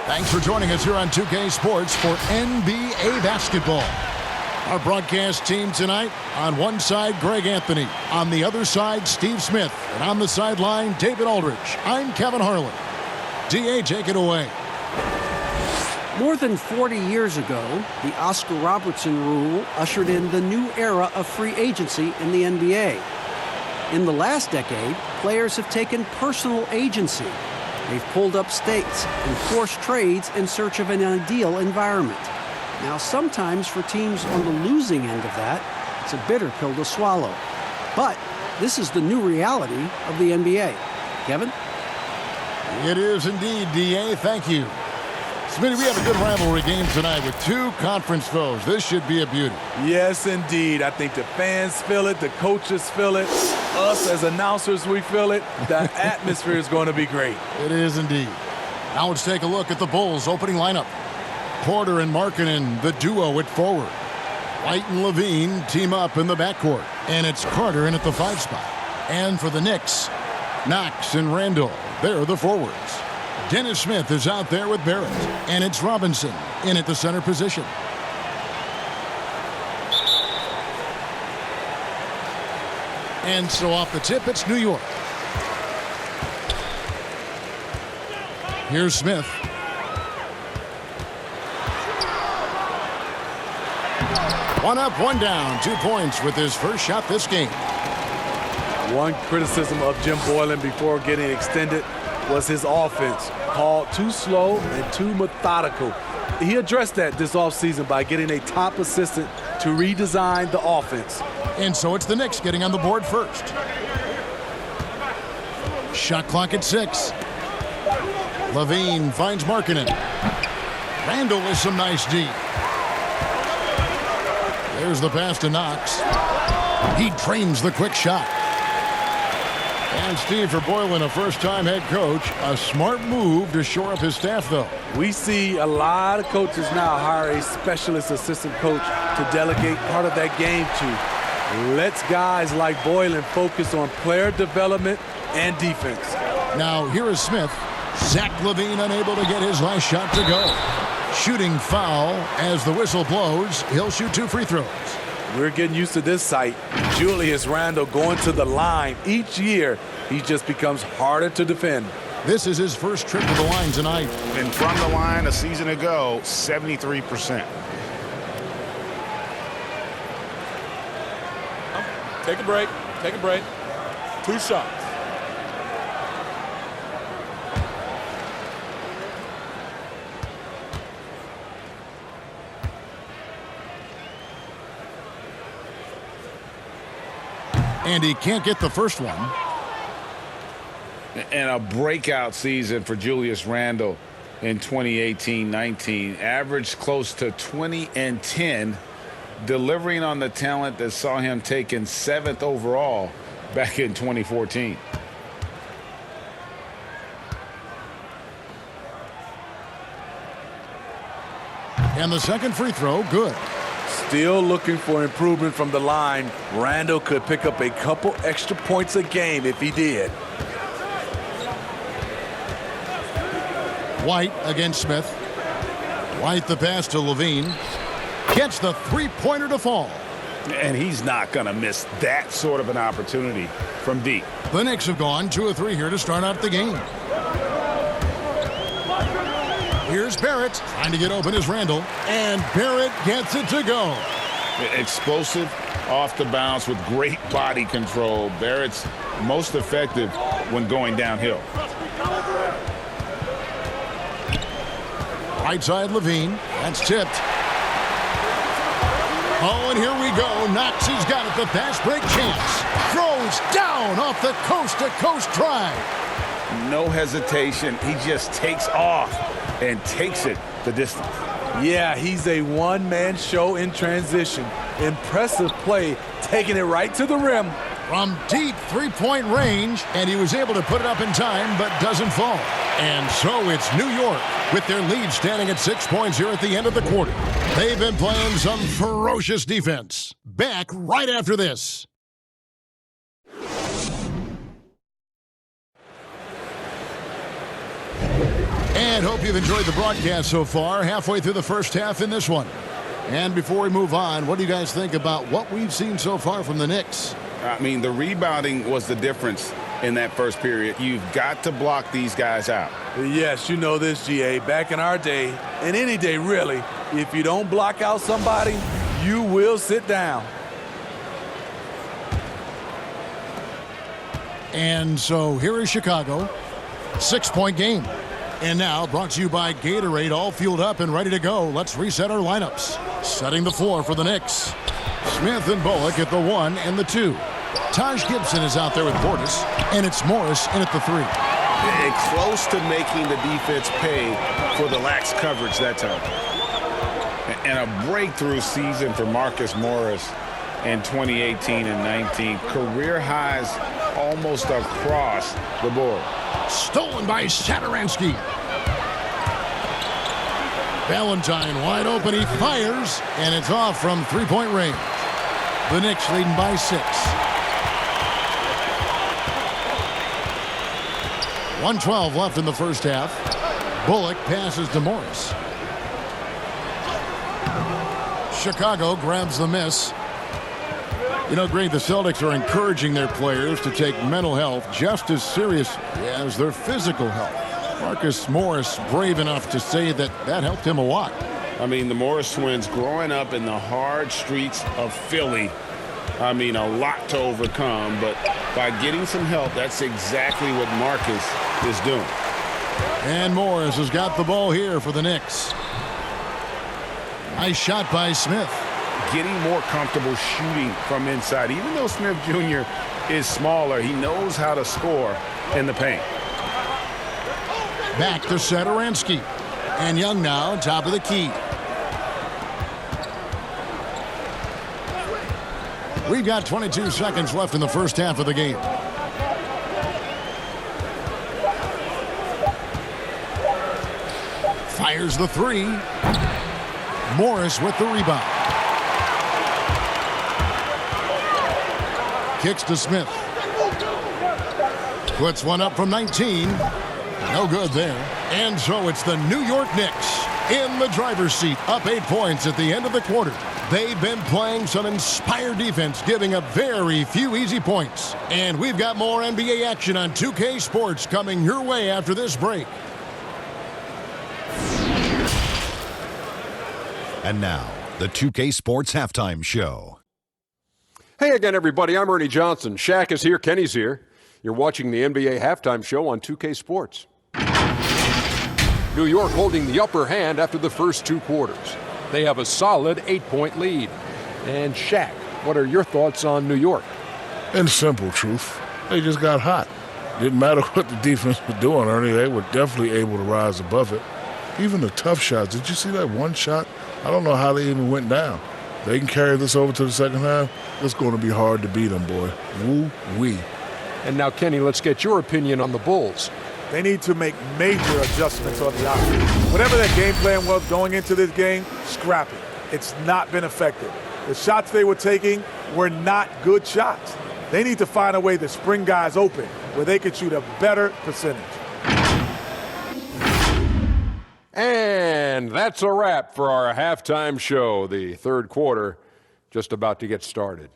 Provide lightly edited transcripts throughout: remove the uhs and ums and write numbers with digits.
Thanks for joining us here on 2K Sports for NBA basketball. Our broadcast team tonight, on one side, Greg Anthony. On the other side, Steve Smith. And on the sideline, David Aldridge. I'm Kevin Harlan. DA, take it away. More than 40 years ago, the Oscar Robertson rule ushered in the new era of free agency in the NBA. In the last decade, players have taken personal agency. They've pulled up stakes and forced trades in search of an ideal environment. Now, sometimes for teams on the losing end of that, it's a bitter pill to swallow. But this is the new reality of the NBA. Kevin? It is indeed, DA. Thank you. Smitty, we have a good rivalry game tonight with two conference foes. This should be a beauty. Yes, indeed. I think the fans feel it, the coaches feel it, us as announcers, we feel it. The atmosphere is going to be great. It is indeed. Now let's take a look at the Bulls' opening lineup. Porter and Markkanen, the duo at forward. White and Levine team up in the backcourt. And it's Carter in at the 5 spot. And for the Knicks, Knox and Randall, they're the forwards. Dennis Smith is out there with Barrett. And it's Robinson in at the center position. And so off the tip, it's New York. Here's Smith. One up, one down. 2 points with his first shot this game. One criticism of Jim Boylen before getting extended was his offense. Called too slow and too methodical. He addressed that this offseason by getting a top assistant to redesign the offense. And so it's the Knicks getting on the board first. Shot clock at 6. Levine finds Markkanen. Randall with some nice D. There's the pass to Knox. He trains the quick shot. And Steve, for Boylen, a first-time head coach, a smart move to shore up his staff, though. We see a lot of coaches now hire a specialist assistant coach to delegate part of that game to. Lets guys like Boylen focus on player development and defense. Now, here is Smith. Zach LaVine unable to get his last shot to go. Shooting foul as the whistle blows. He'll shoot 2 free throws. We're getting used to this sight. Julius Randle going to the line. Each year, he just becomes harder to defend. This is his first trip to the line tonight. And from the line a season ago, 73%. Take a break. Take a break. 2 shots. And he can't get the first one. And a breakout season for Julius Randle in 2018-19. Averaged close to 20 and 10, delivering on the talent that saw him taken 7th overall back in 2014. And the second free throw, good. Still looking for improvement from the line. Randle could pick up a couple extra points a game if he did. White against Smith. White the pass to Levine. Gets the three-pointer to fall. And he's not going to miss that sort of an opportunity from deep. The Knicks have gone 2 of 3 here to start out the game. Here's Barrett trying to get open as Randall. And Barrett gets it to go. Explosive off the bounce with great body control. Barrett's most effective when going downhill. Right side Levine. That's tipped. Oh, and here we go. Knox has got it. The fast break chance. Throws down off the coast-to-coast drive. No hesitation. He just takes off and takes it the distance. Yeah, he's a one-man show in transition. Impressive play, taking it right to the rim. From deep three-point range, and he was able to put it up in time, but doesn't fall. And so it's New York with their lead standing at 6 points here at the end of the quarter. They've been playing some ferocious defense. Back right after this. And hope you've enjoyed the broadcast so far. Halfway through the first half in this one. And before we move on, what do you guys think about what we've seen so far from the Knicks? I mean, the rebounding was the difference in that first period. You've got to block these guys out. Yes, you know this, GA. Back in our day, and any day really, if you don't block out somebody, you will sit down. And so here is Chicago. 6-point game. And now brought to you by Gatorade, all fueled up and ready to go. Let's reset our lineups. Setting the floor for the Knicks. Smith and Bullock at the 1 and the 2. Taj Gibson is out there with Portis, and it's Morris in at the 3. And close to making the defense pay for the lax coverage that time. And a breakthrough season for Marcus Morris in 2018 and 19. Career highs almost across the board. Stolen by Satoransky. Valentine wide open. He fires, and it's off from three-point range. The Knicks leading by 6. 1:12 left in the first half. Bullock passes to Morris. Chicago grabs the miss. You know, Greg, the Celtics are encouraging their players to take mental health just as seriously as their physical health. Marcus Morris brave enough to say that helped him a lot. I mean, the Morris twins growing up in the hard streets of Philly, I mean, a lot to overcome, but by getting some help, that's exactly what Marcus is doing. And Morris has got the ball here for the Knicks. Nice shot by Smith. Getting more comfortable shooting from inside. Even though Smith Jr. is smaller, he knows how to score in the paint. Back to Satoransky. And Young now, top of the key. We've got 22 seconds left in the first half of the game. Fires the 3. Morris with the rebound. Kicks to Smith. Puts one up from 19. No good there. And so it's the New York Knicks in the driver's seat, up 8 points at the end of the quarter. They've been playing some inspired defense, giving up very few easy points. And we've got more NBA action on 2K Sports coming your way after this break. And now, the 2K Sports Halftime Show. Hey again, everybody. I'm Ernie Johnson. Shaq is here. Kenny's here. You're watching the NBA Halftime Show on 2K Sports. New York holding the upper hand after the first 2 quarters. They have a solid 8-point lead. And Shaq, what are your thoughts on New York? In simple truth, they just got hot. Didn't matter what the defense was doing, Ernie. They were definitely able to rise above it. Even the tough shots. Did you see that one shot? I don't know how they even went down. They can carry this over to the second half. It's going to be hard to beat them, boy. Woo-wee. And now, Kenny, let's get your opinion on the Bulls. They need to make major adjustments on the offense. Whatever their game plan was going into this game, scrap it. It's not been effective. The shots they were taking were not good shots. They need to find a way to spring guys open where they could shoot a better percentage. And that's a wrap for our halftime show. The third quarter just about to get started.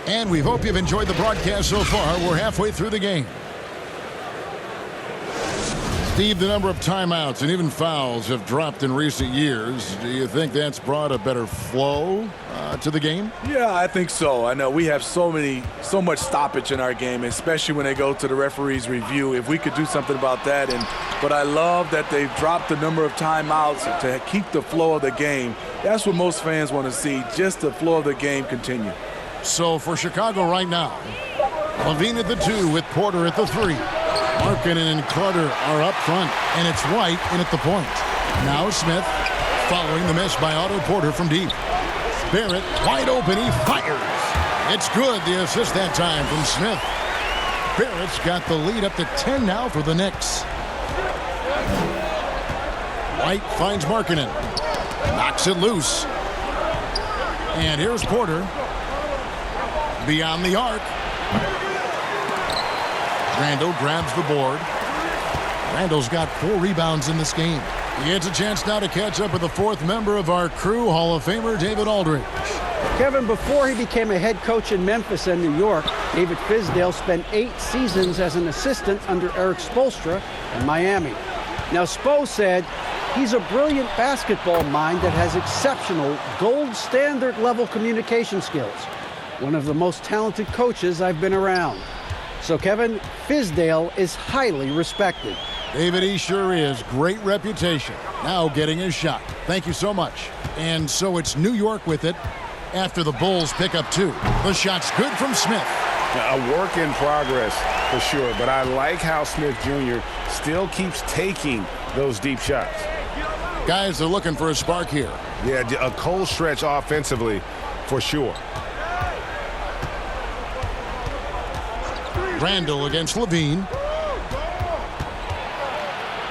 And we hope you've enjoyed the broadcast so far. We're halfway through the game. Steve, the number of timeouts and even fouls have dropped in recent years. Do you think that's brought a better flow to the game? Yeah, I think so. I know we have so much stoppage in our game, especially when they go to the referee's review. If we could do something about that. But I love that they've dropped the number of timeouts to keep the flow of the game. That's what most fans want to see, just the flow of the game continue. So for Chicago right now, Levine at the 2 with Porter at the 3. Markkanen and Carter are up front, and it's White in at the point. Now Smith, following the miss by Otto Porter from deep. Barrett, wide open, he fires. It's good, the assist that time from Smith. Barrett's got the lead up to 10 now for the Knicks. White finds Markkanen. Knocks it loose. And here's Porter. Beyond the arc. Randall grabs the board. Randall's got 4 rebounds in this game. He gets a chance now to catch up with the 4th member of our crew, Hall of Famer David Aldridge. Kevin, before he became a head coach in Memphis and New York, David Fizdale spent 8 seasons as an assistant under Eric Spoelstra in Miami. Now, Spo said he's a brilliant basketball mind that has exceptional gold standard level communication skills. One of the most talented coaches I've been around. So, Kevin, Fizdale is highly respected. David, he sure is. Great reputation. Now getting his shot. Thank you so much. And so it's New York with it after the Bulls pick up 2. The shot's good from Smith. A work in progress for sure, but I like how Smith Jr. still keeps taking those deep shots. Guys are looking for a spark here. Yeah, a cold stretch offensively for sure. Randall against Levine.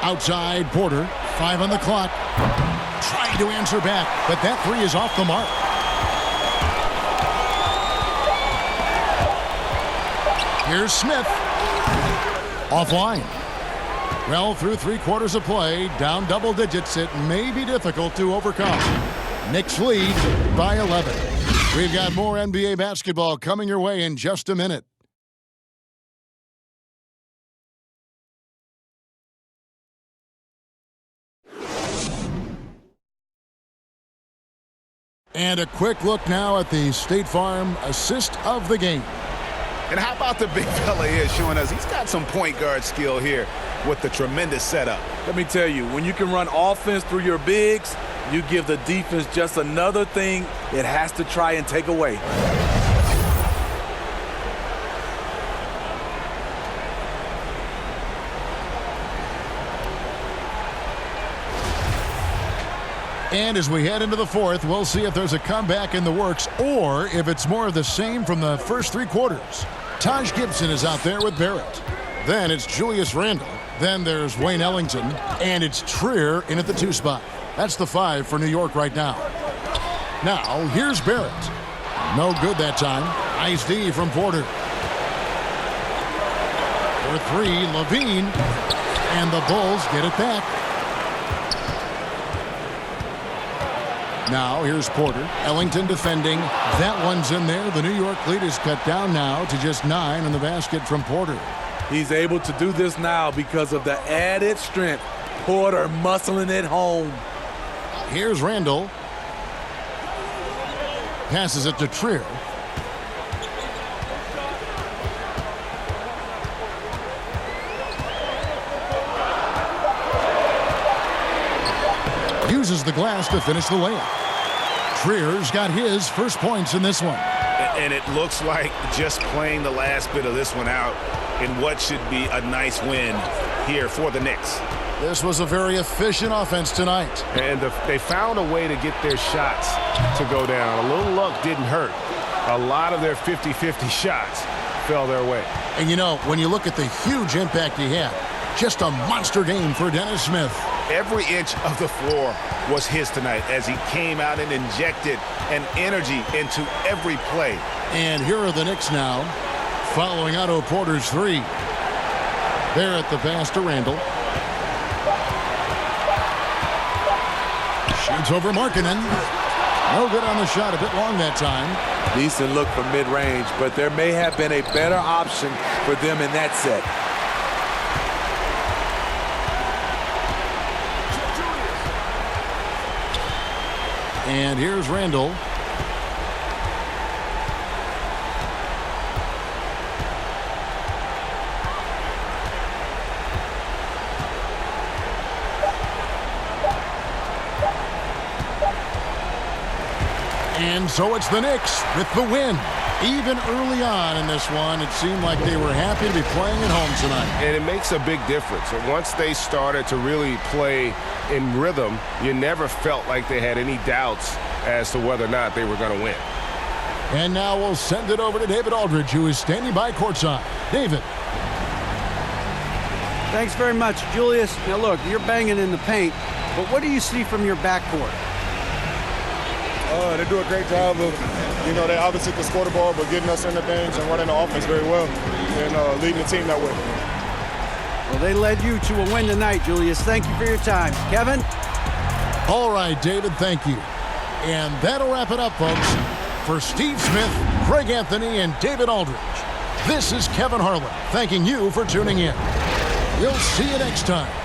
Outside Porter. 5 on the clock. Trying to answer back, but that 3 is off the mark. Here's Smith. Offline. Well, through 3/4 of play, down double digits, it may be difficult to overcome. Knicks lead by 11. We've got more NBA basketball coming your way in just a minute. And a quick look now at the State Farm assist of the game. And how about the big fella here showing us he's got some point guard skill here with the tremendous setup. Let me tell you, when you can run offense through your bigs, you give the defense just another thing it has to try and take away. And as we head into the 4th, we'll see if there's a comeback in the works or if it's more of the same from the first 3 quarters. Taj Gibson is out there with Barrett. Then it's Julius Randle. Then there's Wayne Ellington. And it's Trier in at the 2 spot. That's the 5 for New York right now. Now, here's Barrett. No good that time. Nice D from Porter. For 3, Levine. And the Bulls get it back. Now, here's Porter. Ellington defending. That one's in there. The New York lead is cut down now to just 9 in the basket from Porter. He's able to do this now because of the added strength. Porter muscling it home. Here's Randall. Passes it to Trier. Uses the glass to finish the layup. Trier's got his first points in this one. And it looks like just playing the last bit of this one out in what should be a nice win here for the Knicks. This was a very efficient offense tonight. And they found a way to get their shots to go down. A little luck didn't hurt. A lot of their 50-50 shots fell their way. And you know, when you look at the huge impact he had, just a monster game for Dennis Smith. Every inch of the floor was his tonight as he came out and injected an energy into every play. And here are the Knicks now, following Otto Porter's 3. There at the pass to Randall. Shoots over Markkanen. No good on the shot, a bit long that time. Decent look from mid-range, but there may have been a better option for them in that set. And here's Randall. And so it's the Knicks with the win. Even early on in this one, it seemed like they were happy to be playing at home tonight. And it makes a big difference. And once they started to really play in rhythm, you never felt like they had any doubts as to whether or not they were going to win. And now we'll send it over to David Aldridge, who is standing by courtside. David. Thanks very much, Julius. Now look, you're banging in the paint. But what do you see from your backcourt? They do a great job of, they obviously can score the ball, but getting us into things and running the offense very well and leading the team that way. Well, they led you to a win tonight, Julius. Thank you for your time. Kevin? All right, David, thank you. And that'll wrap it up, folks. For Steve Smith, Craig Anthony, and David Aldridge, this is Kevin Harlan thanking you for tuning in. We'll see you next time